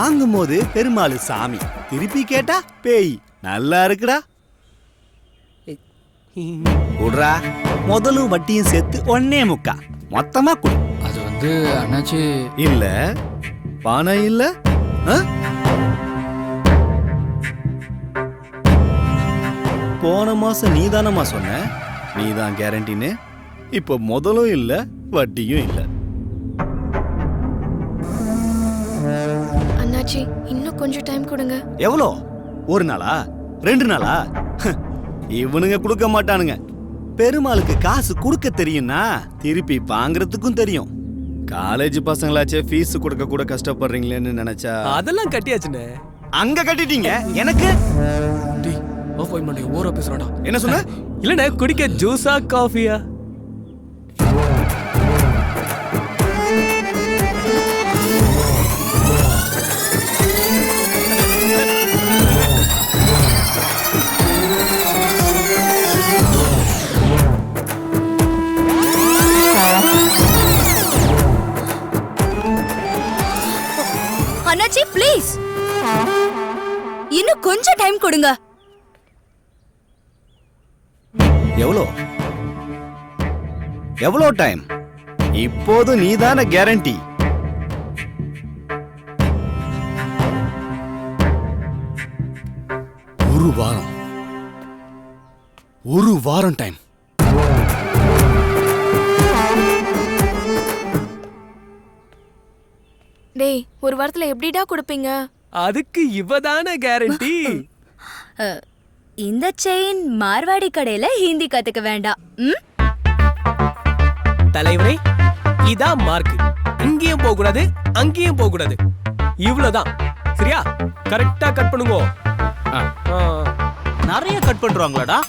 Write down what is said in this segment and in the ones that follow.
வாங்கும் போது பெருமாள் சாமி, திருப்பி கேட்டா பேய். நல்லா இருக்குடா. குடுறா, முதலும் வட்டியும் சேர்த்து 1.25 மொத்தமா குடு. அது வந்து அண்ணாச்சி. இல்ல பானை இல்ல. போன மாசம் நீதானமா சொன்ன நீதான் கேரண்டின்னு. இப்ப முதலும் இல்ல வட்டியும் இல்ல. அண்ணாச்சி இன்னும் கொஞ்சம் டைம் கொடுங்க. எவ்வளோ? 1 நாளா 2 நாளா? இவனுங்க கொடுக்க மாட்டானுங்க. பெருமாளுக்கு காசு கொடுக்க தெரியும்னா திருப்பி வாங்குறதுக்கும் தெரியும். காலேஜ் பசங்களாச்சே ஃபீஸ் கொடுக்க கூட கஷ்டப்படுறீங்களேன்னு நினைச்சா அதெல்லாம் கட்டியாச்சுண்ணே. அங்க கட்டிட்டீங்க. எனக்கு ஓரா பேசுறாடா. என்ன சொன்ன? இல்லண்ணே, குடிக்க ஜூஸா காஃபியா? அண்ணாச்சி ப்ளீஸ், இன்னும் கொஞ்சம் டைம் கொடுங்க. எவ்வளோ டைம்? இப்போது நீதான கேரண்டி. ஒரு வாரம் டைம். டேய், ஒரு வாரத்துல எப்படிடா கொடுப்பீங்க? அதுக்கு இவதான கேரண்டி. இந்த செயின் மார்வாடி கடையில ஹிந்தி கத்துக்க வேண்டாம். தலைவரே, இதான் மார்க். இங்கேயும் போக கூடாது, அங்கேயும் போக கூடாது. இவ்வளவுதான். சரியா? கரெக்டா கட் பண்ணுங்க. நிறைய கட் பண்றாங்களாடா?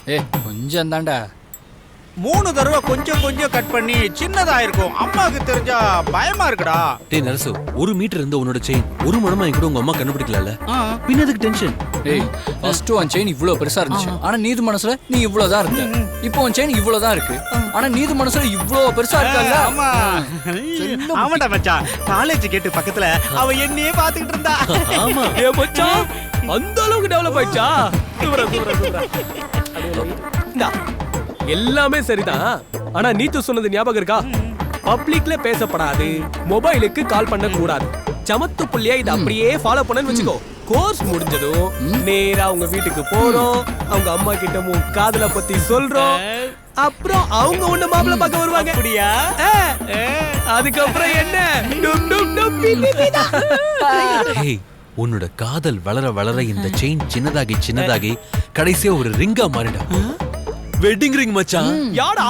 கொஞ்சம் தாண்டா. 3 தடவை கொஞ்சம் கொஞ்சம் கட் பண்ணி சின்னதா இருக்கும். அம்மாவுக்கு தெரிஞ்சா பயமா இருக்குடா. டேய் நரசு, 1 மீட்டர் இருந்த உன்னோட செயின் 1 மணமா கூட உங்க அம்மா கண்டுபிடிக்கல. பின்ன எதுக்கு டென்ஷன்? டேய், ஃபர்ஸ்ட் உன் செயின் இவ்வளவு பெருசா இருந்துச்சு, ஆனா நீது மனசுல நீ இவ்வளவுதான் இருந்த. இப்போ உன் செயின் இவ்வளவுதான் இருக்கு, ஆனா நீது மனசுல இவ்வளவு பெருசா இருக்கல்ல. ஆமா ஆமாடா மச்சான். காலேஜ் கேட்டு பக்கத்துல அவ என்னையே பாத்துக்கிட்டு இருந்தா. ஆமா ஏ மச்சான், அந்த அளவுக்கு டெவலப் ஆயிடுச்சா? எல்லாமே சரிதான். ஆனா நீத்து சொன்னது ஞாபகம் இருக்கா? பப்ளிக்ல பேசப்படாது, மொபைலுக்கு கால் பண்ண கூடாது. சமத்து புள்ளியா இத அப்படியே ஃபாலோ பண்ணன்னு வெச்சுக்கோ. கோர்ஸ் முடிஞ்சதும் நேரா உங்க வீட்டுக்கு போறோம், அவங்க அம்மா கிட்ட காதல பத்தி சொல்றோம். அப்புறம் அவங்க உன்ன மாப்பிள்ள பார்க்க வருவாங்க. அப்படியா? அதுக்கப்புறம் என்ன? டும் டும் டும் பிபிபிடா. ஹேய், உன்னோட காதல் வளர வளர இந்த செயின் சின்னதாகி கடைசியா ஒரு ரிங்கா மாறிடும். வெட்டிங் ரிங் மச்சான். யாடா?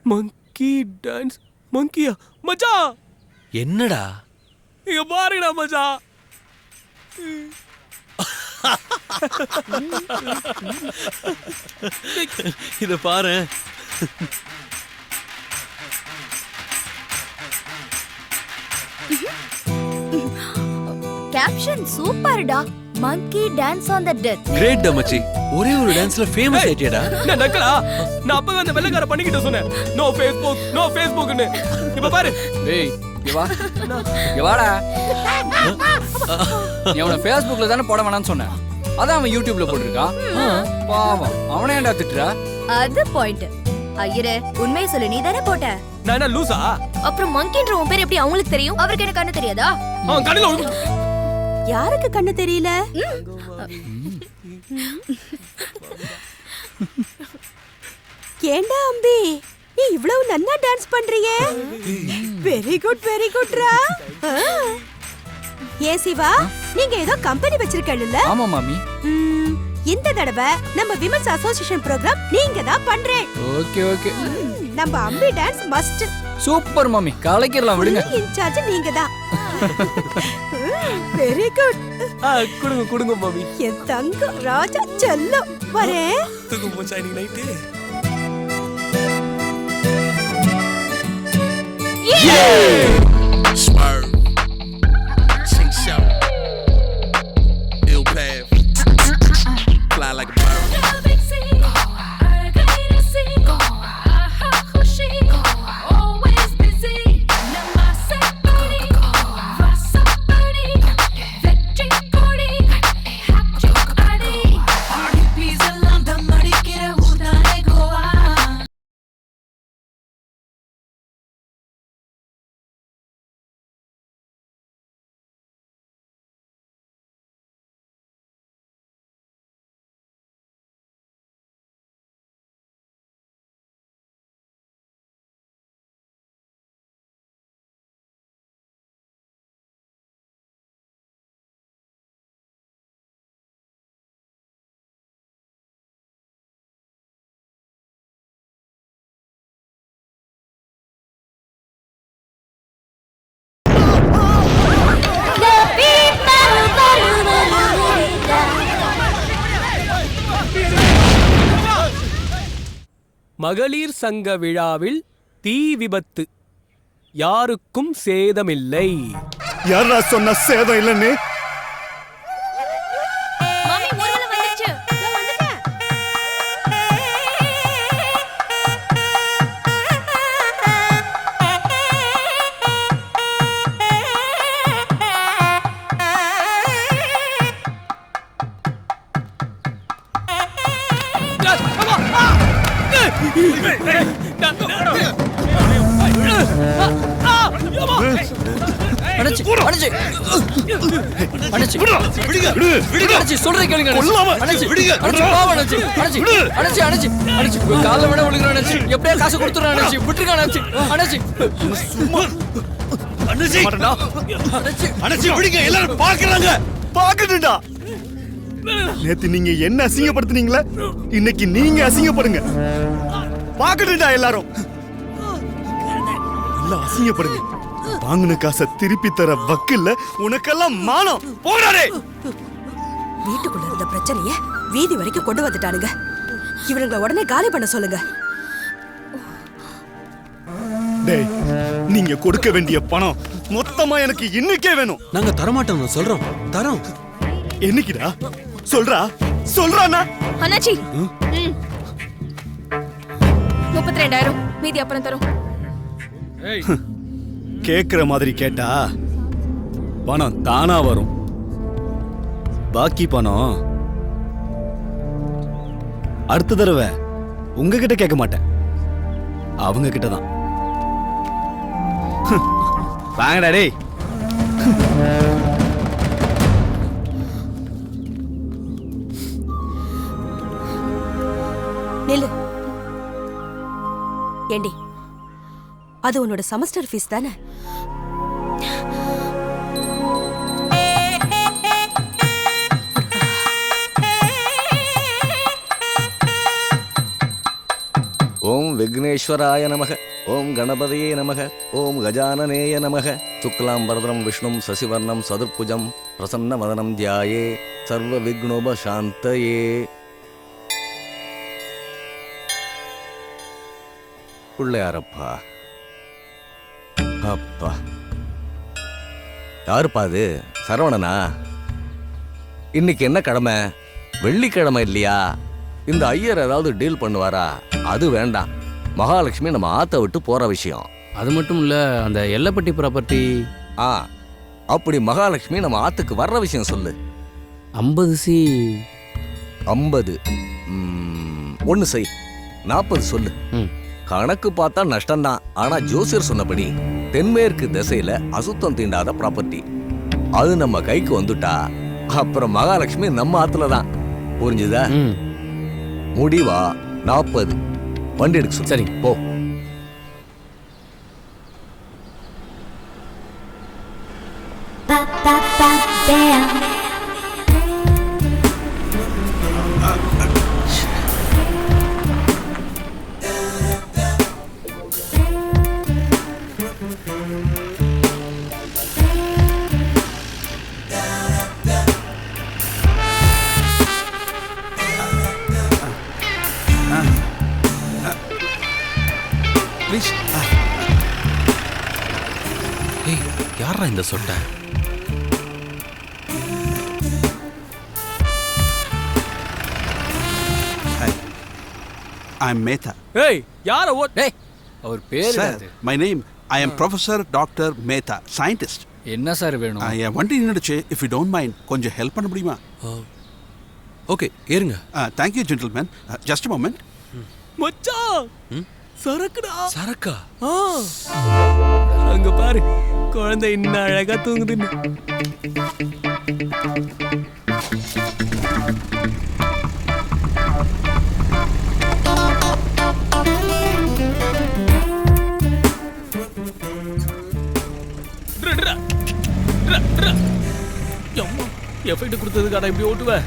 Monkey dance. மங்கியா மச்சான்? என்னடா? இங்க பாருடா மச்சான். இத பாரு. கேப்ஷன் சூப்பர்டா. Monkey dance on the death. Great டமச்சி. ஒரே ஒரு டான்ஸ்ல ஃபேமஸ் ஆயிட்டேடா. நான் நக்கலா? நான் அப்பவே அந்த வெள்ளக்கார பண்ணிக்கிட்ட சொன்னேன். நோ ஃபேஸ்புக், நோ ஃபேஸ்புக்னு. இப்ப பாரு. டேய், வாடா. நீ அவனை ஃபேஸ்புக்ல தானே போட வேணாம்னு சொன்ன, அதான் அவன் யூடியூப்ல போட்டிருக்கான். பாவம், அவனே ஏன்டா திட்டுறா? அது பாயிண்ட். ஐயரே, உண்மையை சொல்லு, நீ தானே போட்ட? நான் என்ன லூசா? அப்புறம் மங்கின்ற உன் பேர் எப்படி அவங்களுக்கு தெரியும்? அவருக்கு என்ன கண்ணு தெரியாதா? அவன் கண்ணுல யாருக்கு கண்ணு தெரியல? ஏண்டா அம்பி, நீ இவ்வளவு நன்னா டான்ஸ் பண்றியே. வெரி குட்ரா. ஏ சிவா, நீங்க ஏதோ கம்பெனி வச்சிருக்கீங்கல்ல? ஆமா மாமி. இந்த தடவை நம்ம விமன்ஸ் அசோசியேஷன் ப்ரோகிராம் நீங்க தான் பண்றேன். ஓகே. நம்ம அம்பி டான்ஸ் மஸ்ட். சூப்பர் மாமி, கலக்கிரலாம் விடுங்க. இன்சார்ஜ் நீங்க தான். Very good. குடுங்க மாமி. என் தங்கம் ராஜா செல்லம். வரேன். தூக்கம் போச்சா இன்னைக்கு night? Swerve. Sing show. Ill path. Fly like a bird. மகளிர் சங்க விழாவில் தீ விபத்து, யாருக்கும் சேதமில்லை. யாரா சொன்ன சேதம் இல்லன்னு? மாமி ஊர்வலம் வந்துருச்சு. நான் வந்துட்டேன். அடச்சி சொல்றேன் கேளுங்க. அடச்சி கால விட விழுகிறேன். எப்படியா காசு கொடுத்துறேன். அடச்சி எல்லாரும் பாக்குறாங்க. பாக்கட்டுடா. நேத்து நீங்க என்ன அசிங்கப்படுத்துனீங்களே, இன்னைக்கு நீங்க அசிங்கப்படுங்க. பாக்கட்டுடா எல்லாரும். எல்லாம் அசிங்கப்படுங்க. வாங்கின காசை திருப்பி தர வக்கில்ல உனக்கெல்லாம் மானம். போடாதே. வீட்டுக்குள்ள இருந்த பிரச்சனைய வீதி வரைக்கும் கொண்டு வந்துட்டானுங்க. இவனுங்களை உடனே காலி பண்ண சொல்லுங்க. டேய், நீங்க கொடுக்க வேண்டிய பணம் மொத்தமா எனக்கு இன்னைக்கே வேணும். நாங்க தரமாட்டோம் சொல்றோம். தரோம். என்னைக்குடா? சொல்றானா? அண்ணாச்சி 32,000 மீதி அப்புறம் தரும். கேக்குற மாதிரி கேட்டா பணம் தானா வரும். பாக்கி பணம் அடுத்த தடவை உங்ககிட்ட கேட்க மாட்டேன், அவங்க கிட்ட தான். வாங்கடா டேய். நில்லு. ஏண்டி, அது உன்னோட செமஸ்டர் ஃபீஸ் தானே? ஓம் விக்னேஸ்வராய நமக. ஓம் கணபதியே நமக. ஓம் கஜானனேய நமக. சுக்லாம் பரதரம் விஷ்ணும் சசிவர்ணம் சதுர்புஜம் பிரசன்ன வதனம் தியாயே சர்வ விக்னோபசாந்தயே. பிள்ளையாரப்பா. அப்பா, யாருப்பா அது? சரவணனா? இன்னைக்கு என்ன கிழமை? வெள்ளிக்கிழமை இல்லையா? இந்த ஐயர் ஏதாவது டீல் பண்ணுவாரா? அது வேண்டாம். மகாலட்சுமி நம்ம ஆத்த விட்டு போற விஷயம். அது மட்டும் இல்ல, அந்த எல்லப்பட்டி ப்ராப்பர்ட்டி. அப்படி மகாலட்சுமி நம்ம ஆத்துக்கு வர்ற விஷயம் சொல்லு. 50 சி 50 ஒன்று செய். 40 சொல்லு. கணக்கு பார்த்தா நஷ்டம்தான். ஆனா ஜோசியர் சொன்னபடி தென்மேற்கு திசையில அசுத்தம் தீண்டாத ப்ராப்பர்ட்டி. அது நம்ம கைக்கு வந்துட்டா அப்புறம் மகாலட்சுமி நம்ம ஆத்துல தான். புரிஞ்சுதா? முடிவா 40. வண்டி எடுக்க சொல்லு. சரி. போ. ப்ளீஸ். ஏய், யாரா இந்த சொட்டை? I'm Mehta. ஏய் யார ஓ டேய் அவர் பேரு Sir, அது. my name, I am Professor Dr. Mehta, scientist. என்ன சார் வேணும்? என் வண்டி நின்றுச்சு. If you don't mind, கொஞ்சம் ஹெல்ப் பண்ண முடியுமா? ஓகே, ஏறுங்க. Thank you, gentlemen. Just a moment. மச்சான் சரக்குடா. சரக்கா? அங்க பாரு குழந்தை இன்னும் அழகா தூங்குதுன்னு. எஃபெக்ட் கொடுத்ததுக்கான இப்படி ஓட்டுவேன்.